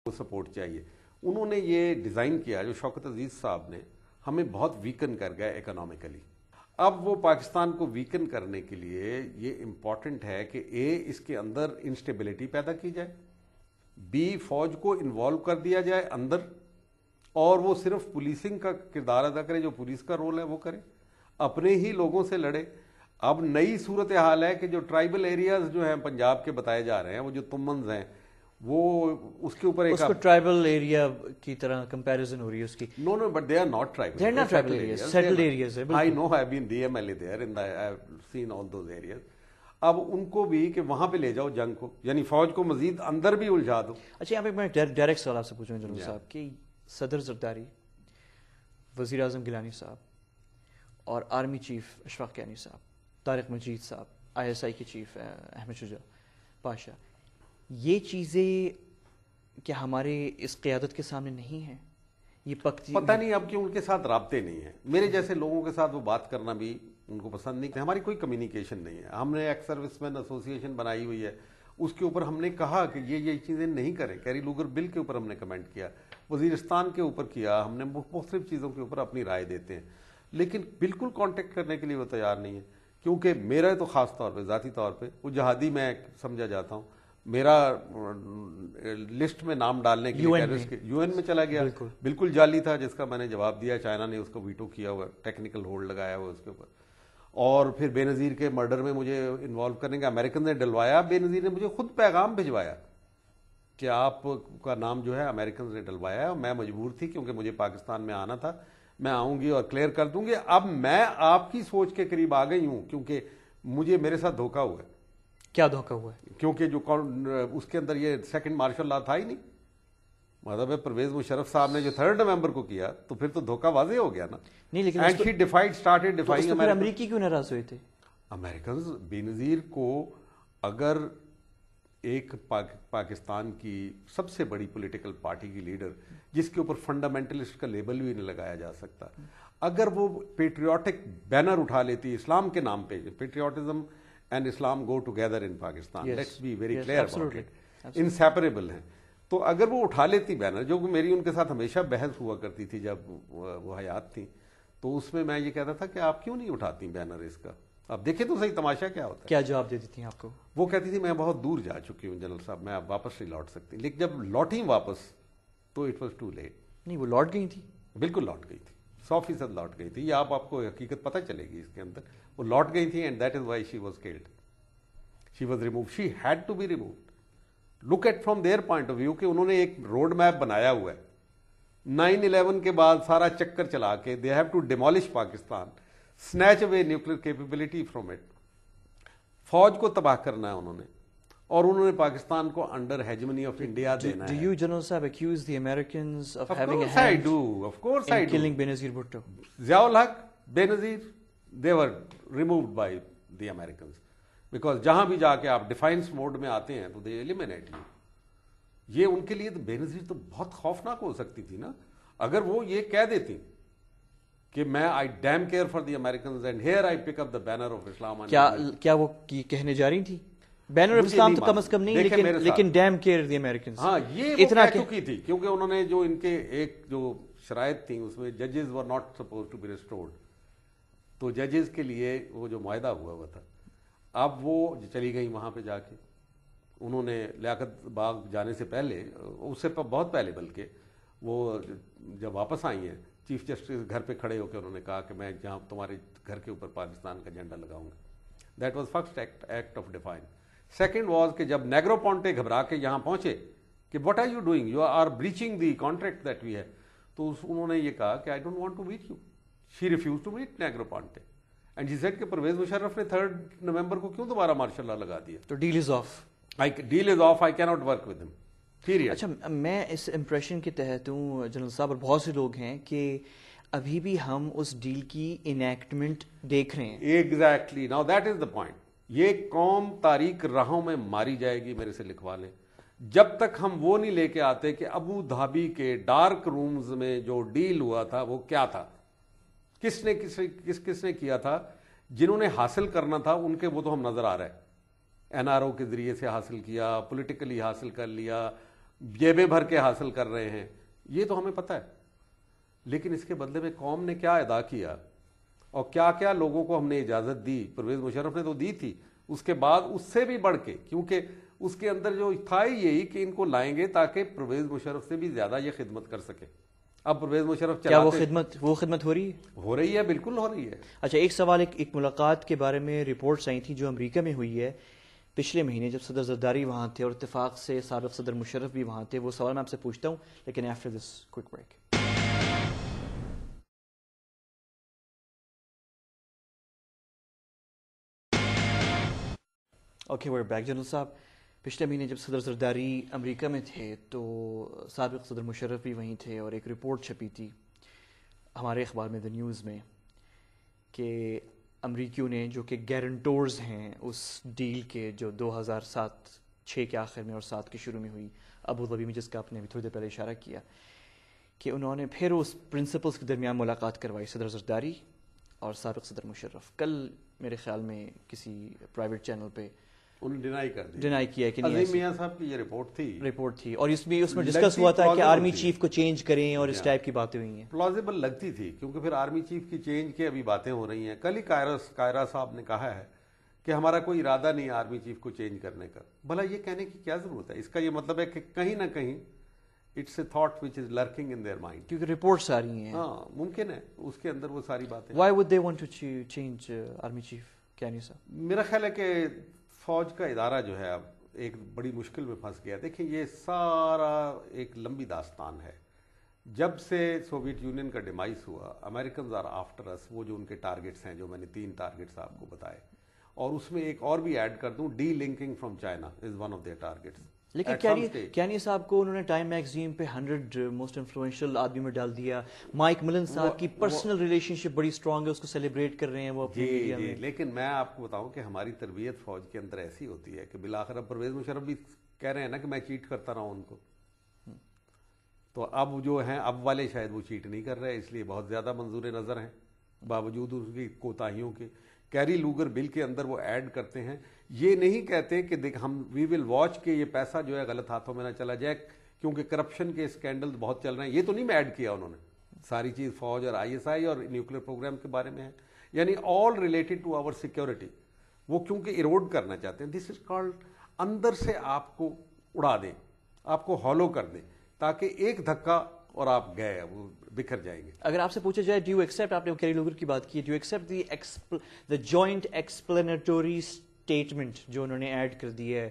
کو سپورٹ چاہیے. انہوں نے یہ ڈیزائن کیا جو شوکت عزیز صاحب نے, ہمیں بہت ویکن کر گیا اکنامکلی. اب وہ پاکستان کو ویکن کرنے کے لیے یہ امپورٹنٹ ہے کہ اس کے اندر انسٹیبلٹی پیدا کی جائے, فوج کو انوالو کر دیا جائے اندر, اور وہ صرف پولیسنگ کا کردار ادا کرے, جو پولیس کا رول ہے وہ کرے, اپنے ہی لوگوں سے لڑے. اب نئی صورتحال ہے کہ جو ٹرائبل ایریاز جو ہیں پنجاب کے بتائے جا رہے ہیں, وہ جو تمنز ہیں, وہ اس کے اوپر اس کو ٹرائبل ایریا کی طرح کمپیریزن ہو رہی ہے اس کی. No, but they are not tribal. They are not tribal areas, settled areas. I know, I've been DMLA there and I've seen all those areas. اب ان کو بھی کہ وہاں پہ لے جاؤ جنگ کو, یعنی فوج کو مزید اندر بھی الجھا دو. اچھا, یہاں پہ میں ڈائریکٹ سوال آپ سے پوچھوں جنرل صاحب کہ صدر زرداری, وزیر اعظم گیلانی صاحب اور آرمی چیف اشفاق کیانی صاحب, طارق مجید صاحب ISI کے چیف احمد شجاع پاشا, یہ چیزیں کیا ہمارے اس قیادت کے سامنے نہیں ہیں؟ یہ پتہ نہیں اب کیوں ان کے ساتھ رابطے نہیں ہیں. میرے جیسے لوگوں کے ساتھ وہ بات کرنا بھی ان کو پسند نہیں. ہماری کوئی کمیونیکیشن نہیں ہے. ہم نے ایکس سروس مین ایسوسی ایشن بنائی ہوئی ہے, اس کے اوپر ہم نے کہا کہ یہ چیزیں نہیں کریں. کیری لوگر بل کے اوپر ہم نے کمنٹ کیا, وزیرستان کے اوپر کیا, ہم نے مختلف چیزوں کے اوپر اپنی رائے دیتے ہیں, لیکن بالکل کانٹیکٹ کرنے کے لیے وہ تیار نہیں ہے. کیونکہ میرا تو خاص طور پہ ذاتی طور پہ وہ جہادی میں سمجھا جاتا ہوں. میرا لسٹ میں نام ڈالنے کے لیے UN میں چلا گیا, بالکل جعلی تھا, جس کا میں نے جواب دیا. چائنا نے اس کو ویٹو کیا ہوا, ٹیکنیکل ہولڈ لگایا ہوا اس کے اوپر. اور پھر بے نظیر کے مرڈر میں مجھے انوالو کرنے کا امریکن نے ڈلوایا. بے نظیر نے مجھے خود پیغام بھجوایا کہ آپ کا نام جو ہے امریکن نے ڈلوایا ہے, اور میں مجبور تھی کیونکہ مجھے پاکستان میں آنا تھا. میں آؤں گی اور کلیئر کر دوں گی. اب میں آپ کی سوچ کے قریب آ گئی ہوں, کیونکہ میرے ساتھ دھوکہ ہوا ہے. کیا دھوکہ ہوا ہے؟ کیونکہ جو اس کے اندر یہ سیکنڈ مارشل لا تھا ہی نہیں. مطلب پرویز مشرف صاحب نے جو 3 نومبر کو کیا, تو پھر تو دھوکہ واضح ہو گیا نا. نہیں, لیکن and she defied started defining. امریکی کیوں ناراض ہوئے تھے امریکنز؟ بے نظیر کو اگر ایک پاکستان کی سب سے بڑی پولیٹیکل پارٹی کی لیڈر, جس کے اوپر فنڈامنٹلسٹ کا لیبل بھی نہیں لگایا جا سکتا, اگر وہ پیٹریوٹک بینر اٹھا لیتی اسلام کے نام پہ, patriotism and Islam go together in Pakistan, let's be very clear about it, inseparable ہیں, تو اگر وہ اٹھا لیتی بینر, جو میری ان کے ساتھ ہمیشہ بحث ہوا کرتی تھی جب وہ حیات تھیں, تو اس میں یہ کہتا تھا کہ آپ کیوں نہیں اٹھاتی بینر اس کا. اب دیکھیں تو صحیح تماشا کیا ہوتا ہے. کیا جواب دیتی تھیں آپ کو؟ وہ کہتی تھی میں بہت دور جا چکی ہوں جنرل صاحب, میں اب واپس نہیں لوٹ سکتی. لیکن جب لوٹیں واپس تو اٹ واز ٹو لیٹ. نہیں, وہ لوٹ گئی تھی, بالکل لوٹ گئی تھی, 100% لوٹ گئی تھی. یہ آپ کو حقیقت پتہ چلے گی اس کے اندر. وہ لوٹ گئی تھی, and that is why she was killed. She was removed, she had to be removed. Look at from their point of view کہ انہوں نے ایک روڈ میپ بنایا ہوا ہے. 9/11 کے بعد سارا چکر چلا کے they have to demolish Pakistan, snatch away nuclear capability from it. فوج کو تباہ کرنا ہے انہوں نے, اور انہوں نے پاکستان کو انڈر ہیجمنی آف انڈیا دینا ہے. Do you, General Saab, accuse the Americans of having a hand? I do. Of course I do. In killing Benazir Bhutto? Ziaul Haq, Benazir, they were removed by the Americans. Because جہاں بھی جا کے آپ defines mood میں آتے ہیں تو they eliminate you. یہ ان کے لیے تو بینظیر تو بہت خوفناک ہو سکتی تھی نا, اگر وہ یہ کہہ دیتی کہ میں I damn care for the Americans and here I pick up the banner of Islam. کیا وہ کہنے جا رہی تھی بینر آف اسلام تو کم از کم نہیں, لیکن ڈیم کیئر دی امریکنز؟ ہاں, یہ اتنا کہہ چکی تھی, کیونکہ انہوں نے جو ان کے ایک جو شرائط تھیں اس میں ججز were not supposed to be restored, تو ججز کے لیے وہ جو معاہدہ ہوا تھا, اب وہ چلی گئی وہاں پہ جا کے. انہوں نے لیاقت باغ جانے سے پہلے, اس سے بہت پہلے بلکہ, وہ جب واپس آئی ہیں چیف جسٹس گھر پہ کھڑے ہو کے انہوں نے کہا کہ میں جہاں تمہارے گھر کے اوپر پاکستان کا جھنڈا لگاؤں گا. That was first act of defiance. Second was کہ جب نیگرو پونٹے گھبرا کے یہاں پہنچے کہ what are you doing, you are breaching the contract that we ہے, تو انہوں نے یہ کہا کہ I don't want to meet you. She refuses to meet Negroponte and she said کہ پرویز مشرف نے 3 نومبر کو کیوں دوبارہ مارشل لا لگا دیا, تو deal is off. Deal is off, I can't work with him. اچھا, میں اس امپریشن کے تحت ہوں جنرل صاحب, اور بہت سے لوگ ہیں کہ ابھی بھی ہم اس ڈیل کی انیکٹمنٹ دیکھ رہے ہیں. Exactly, now that is the point. یہ قوم تاریک راہوں میں ماری جائے گی, میرے سے لکھوا لیں, جب تک ہم وہ نہیں لے کے آتے کہ ابو دھابی کے ڈارک رومز میں جو ڈیل ہوا تھا وہ کیا تھا, کس نے کیا تھا, جنہوں نے حاصل کرنا تھا ان کے وہ تو ہم نظر آ رہا ہے. NRO کے ذریعے سے حاصل کیا, پولیٹیکلی حاصل کر لیا, जेबें भर के हासिल कर रहे हैं, ये तो हमें पता है। लेकिन इसके बदले में कौम ने क्या अदा किया और क्या क्या लोगों को हमने इजाज़त दी, परवेज़ मुशर्रफ ने तो दी थी, उसके बाद उससे भी बढ़ के, क्योंकि उसके अंदर जो था ही यही कि इनको लाएंगे ताकि परवेज़ मुशर्रफ से भी ज़्यादा ये खिदमत कर सके। अब परवेज़ मुशर्रफ क्या वो खिदमत हो रही है? हो रही है, बिल्कुल हो रही है। अच्छा, एक सवाल, एक मुलाकात के बारे में रिपोर्ट्स आई थी जो अमेरिका में हुई है पिछले महीने, जब सदर जरदारी वहाँ थे और इत्तेफाक से साबिक़ सदर मुशर्रफ भी वहाँ थे। वो सवाल मैं आपसे पूछता हूँ, लेकिन after this quick break. Okay, we're back। General साहब, पिछले महीने जब सदर जरदारी अमेरिका में थे तो साबिक़ सदर मुशर्रफ भी वहीं थे और एक रिपोर्ट छपी थी हमारे अखबार में, द न्यूज़ में, कि अमरीकियों ने, जो कि गारंटोर्स हैं उस डील के जो 2007-6 के आखिर में और 7 के शुरू में हुई अबू धाबी में, जिसका आपने अभी थोड़ी देर पहले इशारा किया, कि उन्होंने फिर उस प्रिंसिपल्स के दरमियान मुलाकात करवाई, सदर जरदारी और साबिक़ सदर मुशर्रफ। कल मेरे ख्याल में किसी प्राइवेट चैनल पे उन्होंने डिनाई किया कि नहीं, अज़ीम मियां साहब की ये रिपोर्ट थी और उसमें डिस्कस हुआ था कि आर्मी चीफ को चेंज करें और इस टाइप की बातें हुई हैं। प्लॉजिबल लगती थी, क्योंकि फिर आर्मी चीफ की चेंज की अभी बातें हो रही हैं। कल ही कायरा साहब ने कहा है कि हमारा कोई इरादा नहीं है आर्मी चीफ को चेंज करने का। भला ये कहने की क्या जरूरत है? इसका ये मतलब है कि कहीं ना कहीं it's a thought which is lurking in their mind, क्योंकि रिपोर्ट्स आ रही हैं। हाँ, मुमकिन है उसके अंदर वो सारी बातें। Why would they want to change army chief? क्या नहीं सर, मेरा ख्याल है कि फौज का इदारा जो है अब एक बड़ी मुश्किल में फंस गया। देखिए, ये सारा एक लंबी दास्तान है। जब से सोवियत यूनियन का डिमाइस हुआ, अमेरिकन आर आफ्टर अस, वो जो उनके टारगेट्स हैं, जो मैंने 3 टारगेट्स आपको बताए, और उसमें एक और भी ऐड कर दूं, D linking from China is one of their targets. लेकिन कैनी साहब को उन्होंने टाइम मैगजीन पे 100 मोस्ट इन्फ्लुएंशियल आदमी में डाल दिया। माइक मिलन साहब की पर्सनल रिलेशनशिप बड़ी स्ट्रांग है, उसको सेलिब्रेट कर रहे हैं वो अपने मीडिया में। लेकिन मैं आपको बताऊं कि हमारी तरबियत फौज के अंदर ऐसी होती है कि बिलाखिर अब परवेज मुशर्रफ भी कह रहे हैं ना कि मैं चीट करता रहा हूं उनको, तो अब जो हैं अब वाले शायद वो चीट नहीं कर रहे, इसलिए बहुत ज्यादा मंजूर नजर हैं बावजूद उसकी कोताहियों के। कैरी लूगर बिल के अंदर वो ऐड करते हैं, ये नहीं कहते कि देख हम वी विल वॉच के ये पैसा जो है गलत हाथों में ना चला जाए, क्योंकि करप्शन के स्कैंडल बहुत चल रहे हैं। ये तो नहीं मैं ऐड किया उन्होंने, सारी चीज फौज और आईएसआई और न्यूक्लियर प्रोग्राम के बारे में है, यानी all related to our security. वो क्योंकि इरोड करना चाहते हैं, दिस इज कॉल्ड अंदर से आपको उड़ा दें, आपको हॉलो कर दें, ताकि एक धक्का और आप गए, वो बिखर जाएंगे। अगर आपसे पूछा जाए, डू यू एक्सेप्ट, आपने कैरी लूगर की बात की, do you accept the joint explanatory statement जो उन्होंने ऐड कर दी है,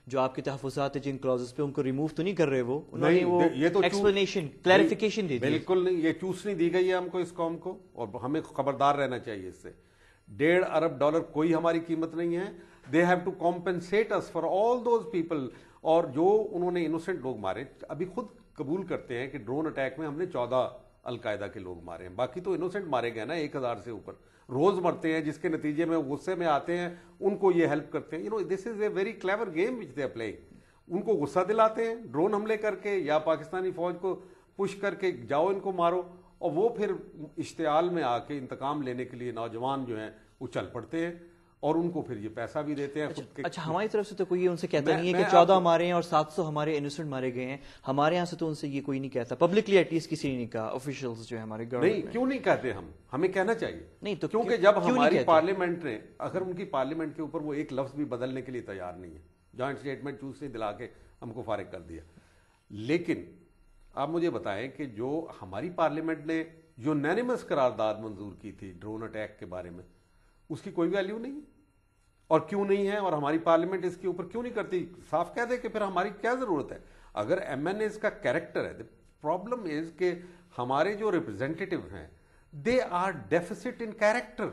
जो आपके तहफ़्फ़ुज़ात है जिन क्लॉजेस पे, उनको रिमूव तो नहीं कर रहे वो, उन्होंने वो एक्सप्लेनेशन, क्लैरिफिकेशन दे दी? बिल्कुल नहीं, ये चूसनी दी गई है हमको, इस कौम को, और हमें खबरदार रहना चाहिए इससे। $1.5 अरब कोई हमारी कीमत नहीं है। They have to compensate us for all those people. और जो उन्होंने इनोसेंट लोग मारे, अभी खुद कबूल करते हैं कि ड्रोन अटैक में हमने 14 अलकायदा के लोग मारे हैं, बाकी तो इनोसेंट मारे गए ना 1000 से ऊपर, रोज मरते हैं, जिसके नतीजे में गुस्से में आते हैं, उनको ये हेल्प करते हैं। You know, this is a very clever game which they are playing. उनको गुस्सा दिलाते हैं ड्रोन हमले करके या पाकिस्तानी फौज को पुश करके, जाओ इनको मारो, और वो फिर इश्तियाल में आके इंतकाम लेने के लिए नौजवान जो हैं वो चल पड़ते हैं, और उनको फिर ये पैसा भी देते हैं। अच्छा, हमारी तरफ से तो कोई उनसे कहता नहीं है कि 14 मारे हैं और 700 हमारे इनोसेंट मारे गए हैं। हमारे यहाँ से तो उनसे ये कोई नहीं कहता, पब्लिकली एटलीस्ट किसी ने नहीं कहा, ऑफिशियल्स जो है हमारे गवर्नमेंट। नहीं, क्यों नहीं कहते? हमें कहना चाहिए। नहीं तो क्योंकि जब हमारी पार्लियामेंट ने, अगर उनकी पार्लियामेंट के ऊपर वो एक लफ्ज भी बदलने के लिए तैयार नहीं है, जॉइंट स्टेटमेंट चूसने दिला के हमको फारिग कर दिया। लेकिन आप मुझे बताएं कि जो हमारी पार्लियामेंट ने यूनैनिमस करारदाद मंजूर की थी ड्रोन अटैक के बारे में, उसकी कोई वैल्यू नहीं है। और क्यों नहीं है, और हमारी पार्लियामेंट इसके ऊपर क्यों नहीं करती? साफ कह दे कि फिर हमारी क्या जरूरत है। अगर एमएनएस का कैरेक्टर है, प्रॉब्लम इज कि हमारे जो रिप्रेजेंटेटिव हैं, they are deficit in character,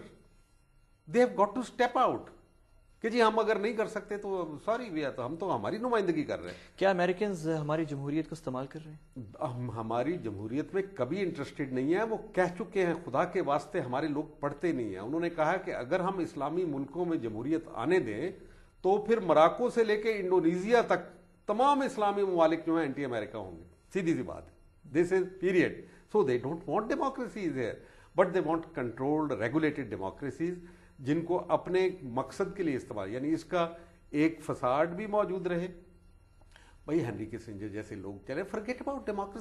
they have got to step out कि जी हम अगर नहीं कर सकते तो सॉरी भैया, तो हम तो हमारी नुमाइंदगी कर रहे हैं। क्या अमेरिकन्स हमारी जमहूरियत को इस्तेमाल कर रहे हैं? हम हमारी जमहूरियत में कभी इंटरेस्टेड नहीं है। वो कह चुके हैं, खुदा के वास्ते हमारे लोग पढ़ते नहीं हैं। उन्होंने कहा कि अगर हम इस्लामी मुल्कों में जमहूरियत आने दें तो फिर मोरक्को से लेकर इंडोनेशिया तक तमाम इस्लामी ममालिक जो है एंटी अमेरिका होंगे। सीधी सी बात है, this is period. So they don't want democracies here, but they want controlled regulated democracies, जिनको अपने मकसद के लिए इस्तेमाल, यानी इसका एक फसाड भी मौजूद रहे, भाई हेनरी किसिंजर जैसे लोग चले, फॉरगेट अबाउट डेमोक्रेसी।